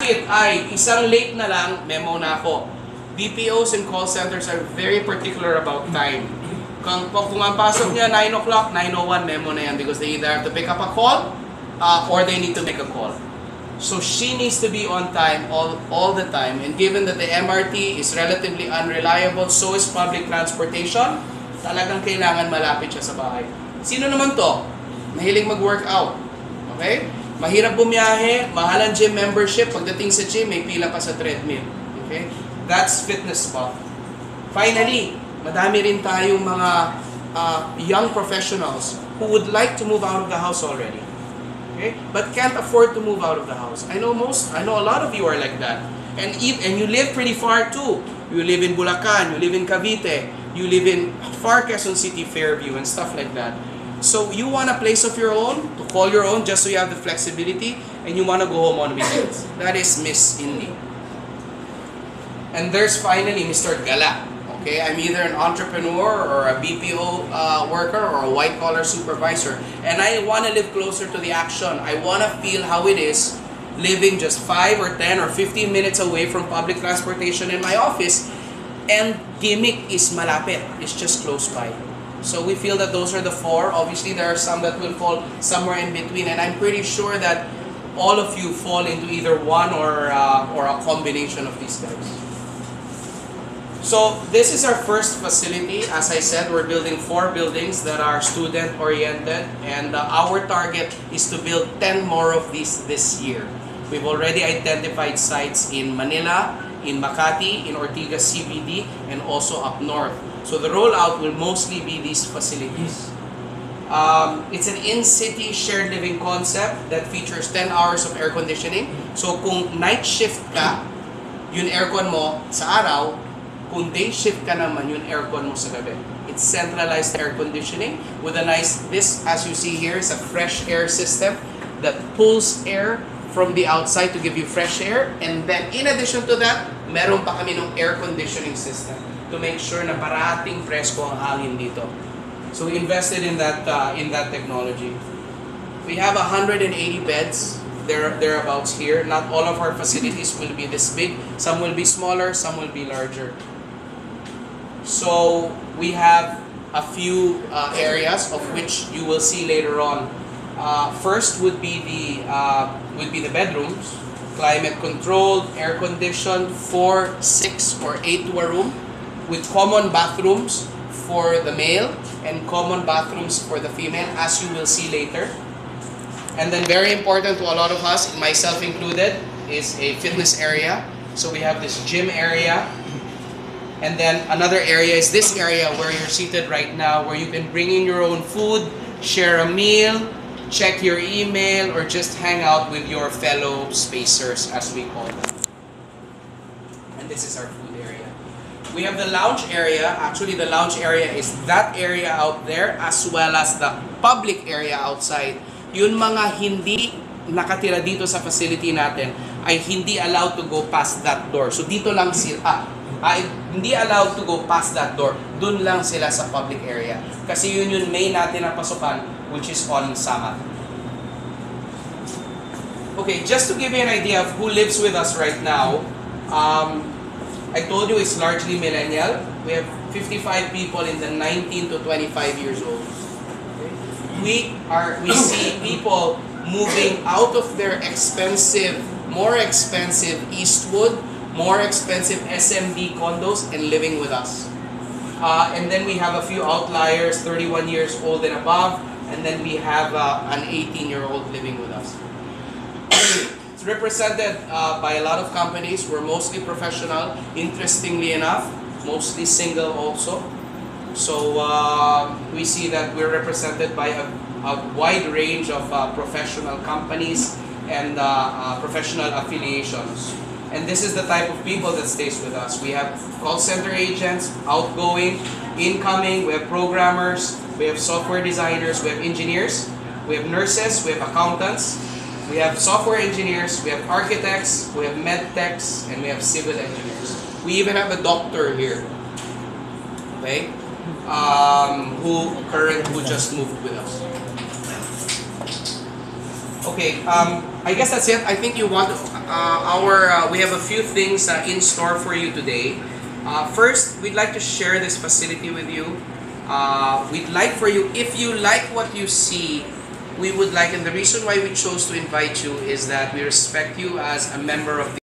Bakit? Ay, isang late na lang, memo na ako. BPOs and call centers are very particular about time. Kung ang pasok niya 9 o'clock, 9:01, memo na yan because they either have to pick up a call or they need to make a call. So she needs to be on time all the time. And given that the MRT is relatively unreliable, so is public transportation, talagang kailangan malapit siya sa bahay. Sino naman to? Mahilig mag-workout. Okay? Mahirap bumiyahe, mahal ang gym membership. Pagdating sa gym, may pila pa sa treadmill. Okay? That's fitness spot. Finally, madami rin tayong mga young professionals who would like to move out of the house already. Okay? But can't afford to move out of the house. I know a lot of you are like that. And you live pretty far too. You live in Bulacan, you live in Cavite, you live in far Quezon City, Fairview, and stuff like that. So you want a place of your own, to call your own, just so you have the flexibility, and you want to go home on weekends. That is Miss Indy. And there's finally Mr. Gala. Okay, I'm either an entrepreneur or a BPO worker or a white-collar supervisor. And I want to live closer to the action. I want to feel how it is living just 5 or 10 or 15 minutes away from public transportation in my office. And gimmick is malapit. It's just close by. So we feel that those are the 4. Obviously, there are some that will fall somewhere in between. And I'm pretty sure that all of you fall into either one or a combination of these guys. So this is our first facility. As I said, we're building 4 buildings that are student-oriented, and our target is to build 10 more of these this year. We've already identified sites in Manila, in Makati, in Ortigas CBD, and also up north. So the rollout will mostly be these facilities. It's an in-city shared living concept that features 10 hours of air conditioning. So kung night shift ka, yung aircon mo sa araw. Kung day shift ka naman, yung aircon mo sa gabi. It's centralized air conditioning with a nice, this as you see here is a fresh air system that pulls air from the outside to give you fresh air. And then in addition to that, meron pa kami ng air conditioning system to make sure na parating presko ang hangin dito. So we invested in that technology. We have 180 beds. Thereabouts here. Not all of our facilities will be this big. Some will be smaller, some will be larger. So we have a few areas of which you will see later on. First would be the bedrooms, climate controlled, air conditioned, 4, 6, or 8 to a room, with common bathrooms for the male and common bathrooms for the female, as you will see later. And then very important to a lot of us, myself included, is a fitness area. So we have this gym area. And then another area is this area where you're seated right now, where you can bring in your own food, share a meal, check your email, or just hang out with your fellow spacers, as we call them. And this is our food area. We have the lounge area. Actually, the lounge area is that area out there, as well as the public area outside. Yun mga hindi nakatira dito sa facility natin ay hindi allowed to go past that door. So dito lang sila, hindi allowed to go past that door. Dun lang sila sa public area. Kasi yun yung main natin na pasukan, which is on Samat. Okay, just to give you an idea of who lives with us right now, I told you it's largely millennial. We have 55 people in the 19 to 25 years old. We see people moving out of their more expensive Eastwood, more expensive SMD condos and living with us. And then we have a few outliers, 31 years old and above, and then we have an 18-year-old living with us. It's represented by a lot of companies. We're mostly professional, interestingly enough, mostly single also. So we see that we're represented by a wide range of professional companies and professional affiliations. And this is the type of people that stays with us. We have call center agents, outgoing, incoming, we have programmers, we have software designers, we have engineers, we have nurses, we have accountants, we have software engineers, we have architects, we have med techs, and we have civil engineers. We even have a doctor here, okay, who just moved with us. Okay, I guess that's it. I think you want to, we have a few things in store for you today. First, we'd like to share this facility with you. We'd like for you, if you like what you see, we would like, and the reason why we chose to invite you is that we respect you as a member of the